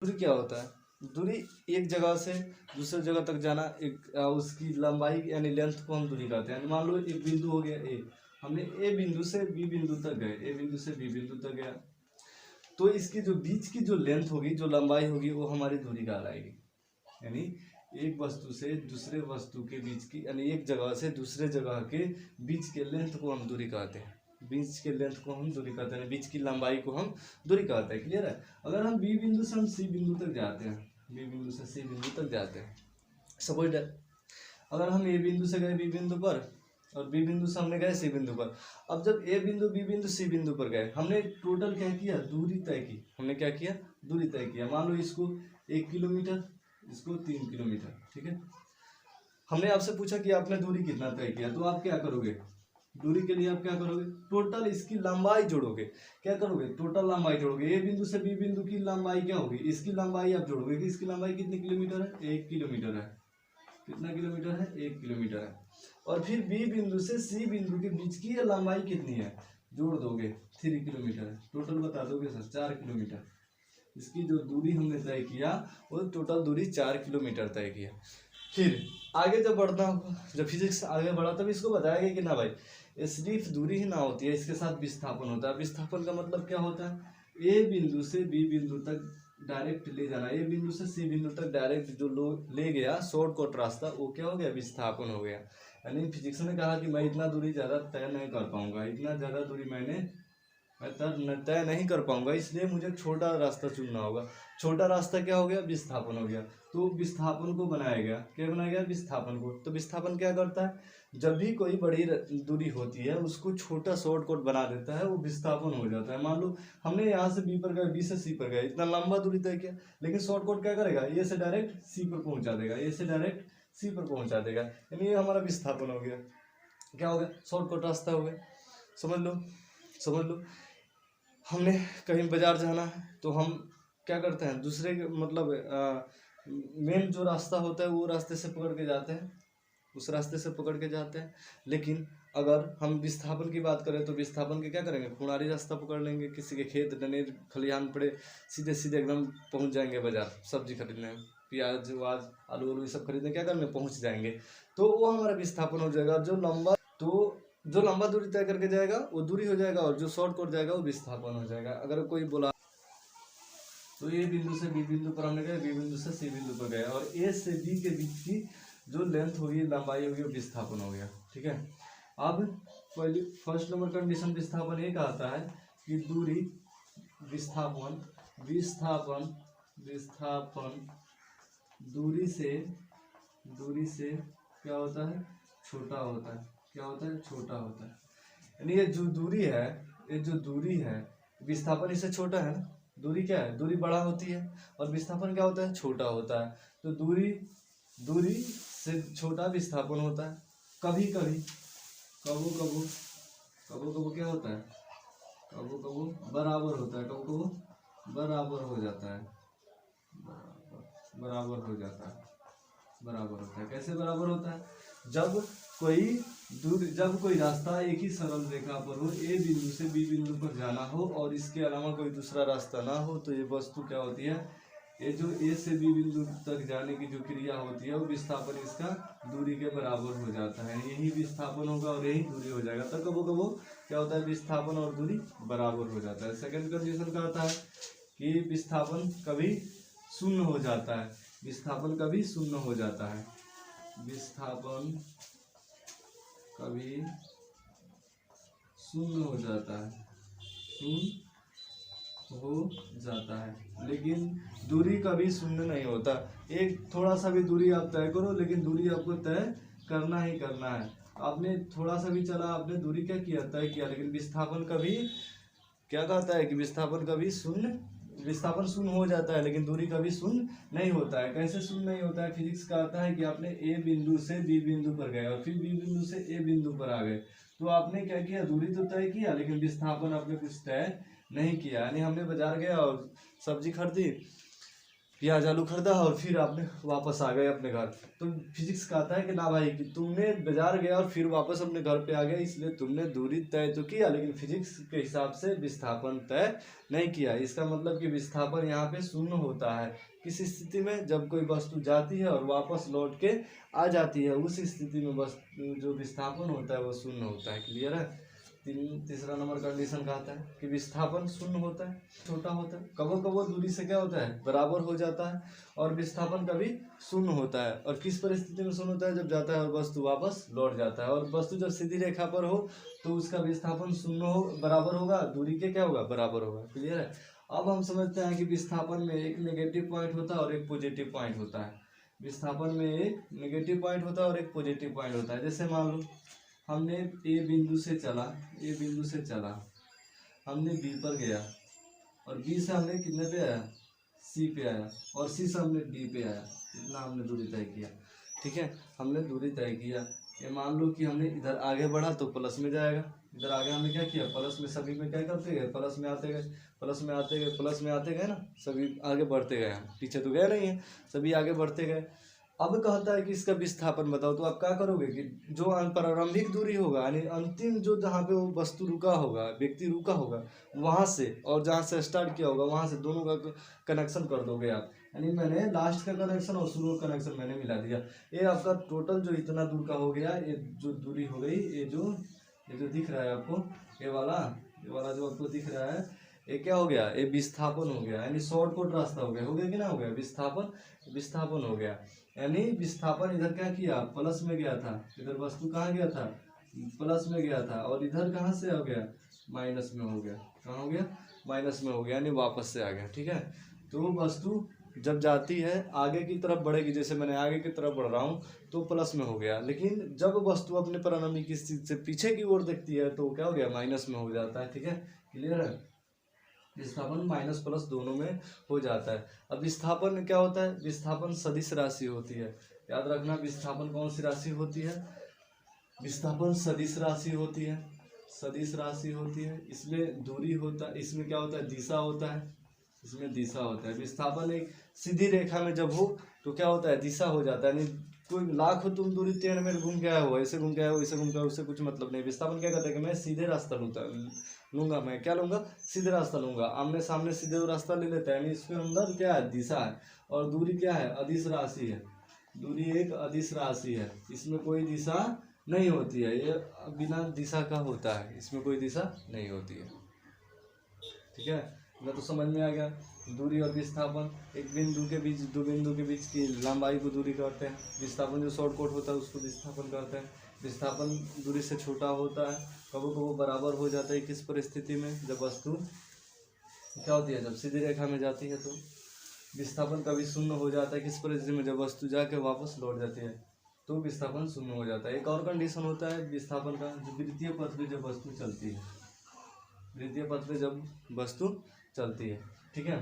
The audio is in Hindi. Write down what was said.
दूरी क्या होता है? दूरी एक जगह से दूसरे जगह तक जाना, एक उसकी लंबाई यानी लेंथ को हम दूरी कहते हैं। मान लो एक बिंदु हो गया ए, हमने ए बिंदु से बी बिंदु तक गए, ए बिंदु से बी बिंदु तक गया, तो इसकी जो बीच की जो लेंथ होगी, जो लंबाई होगी, वो हमारी दूरी कहलाएगी। यानी एक वस्तु से दूसरे वस्तु के बीच की, यानी एक जगह से दूसरे जगह के बीच के लेंथ को हम दूरी कहते हैं। बीच के लेंथ को हम दूरी कहते हैं, बीच की लंबाई को हम दूरी कहते हैं। क्लियर है? अगर हम बी बिंदु से हम सी बिंदु तक जाते हैं, बी बिंदु से सी बिंदु तक जाते हैं, सपोज अगर हम ए बिंदु से गए बी बिंदु पर और बी बिंदु से हमने गए सी बिंदु पर, अब जब ए बिंदु बी बिंदु सी बिंदु पर गए, हमने टोटल क्या किया? दूरी तय की। हमने क्या किया? दूरी तय किया। मान लो इसको 1 किलोमीटर, इसको 3 किलोमीटर, ठीक है। हमने आपसे पूछा कि आपने दूरी कितना तय किया, तो आप क्या करोगे? दूरी के लिए आप क्या करोगे? टोटल इसकी लंबाई जोड़ोगे। क्या करोगे? टोटल लंबाई जोड़ोगे। ए बिंदु से बी बिंदु की लंबाई क्या होगी? इसकी लंबाई आप जोड़ोगे कि इसकी लंबाई कितनी किलोमीटर है? 1 किलोमीटर है। कितना किलोमीटर है? 1 किलोमीटर है। और फिर बी बिंदु से सी बिंदु के बीच की लंबाई कितनी है? जोड़ दोगे, 3 किलोमीटर है। टोटल बता दोगे सर, 4 किलोमीटर। इसकी जो दूरी हमने तय किया वो टोटल दूरी 4 किलोमीटर तय किया। फिर आगे जब बढ़ना होगा, जब फिजिक्स आगे बढ़ा तब इसको बताया कि ना भाई, ये सिर्फ दूरी ही ना होती है, इसके साथ विस्थापन होता है। विस्थापन का मतलब क्या होता है? ए बिंदु से बी बिंदु तक डायरेक्ट ले जाना, ए बिंदु से सी बिंदु तक डायरेक्ट जो लोग ले गया शॉर्टकट रास्ता, वो क्या हो गया? विस्थापन हो गया। यानी फिजिक्स ने कहा कि मैं इतना दूरी ज़्यादा तय नहीं कर पाऊंगा, इतना ज़्यादा दूरी मैं तय नहीं कर पाऊंगा, इसलिए मुझे छोटा रास्ता चुनना होगा। छोटा रास्ता क्या हो गया? विस्थापन हो गया। तो विस्थापन को बनाया गया। क्या बनाया गया? विस्थापन को। तो विस्थापन क्या करता है? जब भी कोई बड़ी दूरी होती है उसको छोटा शॉर्टकट बना देता है, वो विस्थापन हो जाता है। मान लो हमने यहाँ से बी पर गए, बी से सी पर गए, इतना लंबा दूरी तय किया, लेकिन शॉर्टकट क्या करेगा? ए से डायरेक्ट सी पर पहुंचा देगा, ए से डायरेक्ट सी पर पहुंचा देगा। यानी ये हमारा विस्थापन हो गया। क्या हो गया? शॉर्टकट रास्ता हो गया। समझ लो, समझ लो। हमने कहीं बाजार जाना है तो हम क्या करते हैं? दूसरे के मतलब मेन जो रास्ता होता है वो रास्ते से पकड़ के जाते हैं, उस रास्ते से पकड़ के जाते हैं। लेकिन अगर हम विस्थापन की बात करें तो विस्थापन के क्या करेंगे? खुणारी रास्ता पकड़ लेंगे, किसी के खेत डनेर खलिहान पड़े, सीधे सीधे एकदम पहुंच जाएंगे बाजार सब्जी खरीदने, प्याज वाज आलू वालू ये सब खरीदने क्या करने पहुंच जाएंगे। तो वो हमारा विस्थापन हो जाएगा। जो लंबा दूरी तय करके जाएगा वो दूरी हो जाएगा, और जो शॉर्ट कट जाएगा वो विस्थापन हो जाएगा। अगर कोई बोला तो ए बिंदु से बी बिंदु पर हमने गए, बी बिंदु से सी बिंदु पर गए, और ए से बी के बीच की जो लेंथ होगी, लंबाई होगी, वो विस्थापन हो गया। ठीक है। अब पहली फर्स्ट नंबर कंडीशन विस्थापन ये कहता है कि दूरी विस्थापन विस्थापन विस्थापन दूरी से क्या होता है? छोटा होता है। क्या होता है? छोटा होता है। यानी ये जो दूरी है, विस्थापन इससे छोटा है ना। दूरी क्या है? दूरी बड़ा होती है और विस्थापन क्या होता है? छोटा होता है। तो दूरी से छोटा विस्थापन होता है। कभी कभी कबो क्या होता है? कबो बराबर होता है, कबो बराबर हो जाता है, बराबर होता है। कैसे बराबर होता है? जब कोई रास्ता एक ही सरल रेखा पर हो, ए बिंदु से बी बिंदु पर जाना हो और इसके अलावा कोई दूसरा रास्ता ना हो, तो ये वस्तु क्या होती है? ये जो ए से बी बिंदु तक जाने की जो क्रिया होती है वो विस्थापन इसका दूरी के बराबर हो जाता है। यही विस्थापन होगा और यही दूरी हो जाएगा। तो कबो क्या होता है? विस्थापन और दूरी बराबर हो जाता है। सेकंड कंडीशन का आता है कि विस्थापन कभी शून्य हो जाता है। विस्थापन कभी शून्य हो जाता है। विस्थापन कभी शून्य हो जाता है, लेकिन दूरी कभी शून्य नहीं होता। एक थोड़ा सा भी दूरी आप तय करो, लेकिन दूरी आपको तय करना ही करना है। आपने थोड़ा सा भी चला, आपने दूरी क्या किया? तय किया। लेकिन विस्थापन कभी क्या कहता है कि विस्थापन शून्य हो जाता है, लेकिन दूरी कभी शून्य नहीं होता है। कैसे शून्य नहीं होता है? फिजिक्स कहता है कि आपने ए बिंदु से बी बिंदु पर गए और फिर बी बिंदु से ए बिंदु पर आ गए, तो आपने क्या किया? दूरी तो तय किया, लेकिन विस्थापन आपने कुछ तय नहीं किया। यानी हमने बाजार गया और सब्जी खरीदी, प्याज आलू खरीदा और फिर आपने वापस आ गए अपने घर, तो फिजिक्स कहता है कि ना भाई कि तुमने बाजार गया और फिर वापस अपने घर पे आ गया, इसलिए तुमने दूरी तय तो किया लेकिन फिजिक्स के हिसाब से विस्थापन तय नहीं किया। इसका मतलब कि विस्थापन यहाँ पे शून्य होता है। किस स्थिति में? जब कोई वस्तु जाती है और वापस लौट के आ जाती है, उस स्थिति में वस्तु जो विस्थापन होता है वो शून्य होता है। क्लियर है? तीसरा नंबर कंडीशन कहता है कि विस्थापन शून्य होता है, छोटा होता है। कबो कबो दूरी से क्या होता है? बराबर हो जाता है। और विस्थापन कभी शून्य होता है। और किस परिस्थिति में शून्य होता है? जब जाता है और वस्तु वापस लौट जाता है। और वस्तु जब सीधी रेखा पर हो तो उसका विस्थापन शून्य हो बराबर होगा, दूरी के क्या होगा? बराबर होगा। क्लियर है? अब हम समझते हैं कि विस्थापन में एक नेगेटिव पॉइंट होता है और एक पॉजिटिव पॉइंट होता है। विस्थापन में एक नेगेटिव पॉइंट होता है और एक पॉजिटिव पॉइंट होता है। जैसे मान लो हमने ए बिंदु से चला, हमने बी पर गया और बी से हमने कितने पे आया? सी पे आया, और सी से हमने डी पे आया। इतना हमने दूरी तय किया। ठीक है, हमने दूरी तय किया। ये मान लो कि हमने इधर आगे बढ़ा तो प्लस में जाएगा। इधर आगे हमने क्या किया? प्लस में, सभी में क्या करते गए? प्लस में आते गए, प्लस में आते गए, प्लस में आते गए ना, सभी आगे बढ़ते गए। हम पीछे तो गए नहीं है, सभी आगे बढ़ते गए। अब कहता है कि इसका विस्थापन बताओ, तो आप क्या करोगे कि जो प्रारंभिक दूरी होगा यानी अंतिम जो जहाँ पे वो वस्तु रुका होगा, व्यक्ति रुका होगा, वहां से और जहाँ से स्टार्ट किया होगा वहां से दोनों का कनेक्शन कर दोगे आप। यानी मैंने लास्ट का कनेक्शन और शुरू का कनेक्शन मैंने मिला दिया। ये आपका टोटल जो इतना दूर का हो गया, ये जो दूरी हो गई, ये जो दिख रहा है आपको, ये वाला जो आपको दिख रहा है, ये क्या हो गया? ये विस्थापन हो गया। यानी शॉर्टकट रास्ता हो गया कि ना हो गया? विस्थापन हो गया। यानी विस्थापन इधर क्या किया? प्लस में गया था। इधर वस्तु कहाँ गया था? प्लस में गया था। और इधर कहाँ से हो गया? माइनस में हो गया। कहाँ हो गया? माइनस में हो गया, यानी वापस से आ गया। ठीक है, तो वस्तु जब जाती है आगे की तरफ बढ़ेगी, जैसे मैंने आगे की तरफ बढ़ रहा हूँ तो प्लस में हो गया, लेकिन जब वस्तु अपने प्रारंभिक स्थिति से पीछे की ओर देखती है तो क्या हो गया? माइनस में हो जाता है। ठीक है, क्लियर है? विस्थापन माइनस प्लस दोनों में हो जाता है। अब विस्थापन क्या होता है? विस्थापन सदिश राशि होती है। याद रखना, विस्थापन कौन सी राशि होती है? विस्थापन सदिश राशि होती है। सदिश राशि होती है। इसमें दूरी होता है, इसमें क्या होता है? दिशा होता है। इसमें दिशा होता है। विस्थापन एक सीधी रेखा में जब हो तो क्या होता है? दिशा हो जाता है। नहीं कोई लाखों तुम दूरी टेढ़ मेढ़ घूम के आया हो, ऐसे घूम के आया हो, ऐसे घूम के आया हो, उससे कुछ मतलब नहीं। विस्थापन क्या कहता है कि मैं सीधे रास्ता लूंगा। मैं क्या लूंगा? सीधे रास्ता लूंगा। आमने सामने सीधे रास्ता ले लेता है, यानी इसके अंदर क्या है? दिशा है। और दूरी क्या है? अदिश राशि है। दूरी एक अदिश राशि है। इसमें कोई दिशा नहीं होती है, ये बिना दिशा का होता है, इसमें कोई दिशा नहीं होती है। ठीक है, मैं तो समझ में आ गया। दूरी और विस्थापन, एक बिंदु के बीच, दो बिंदु के बीच की लंबाई को दूरी कहते हैं। विस्थापन जो शॉर्टकट होता है उसको विस्थापन कहते हैं। विस्थापन दूरी से छोटा होता है, कबो कबो बराबर हो जाता है। किस परिस्थिति में? जब वस्तु क्या होती है? जब सीधी रेखा में जाती है तो। विस्थापन कभी शून्य हो जाता है। किस परिस्थिति में? जब वस्तु जाके वापस लौट जाती है तो विस्थापन शून्य हो जाता है। एक और कंडीशन होता है विस्थापन का, जो वृत्तीय पथ पे जब वस्तु चलती है। वृत्तीय पथ पे जब वस्तु चलती है। ठीक है।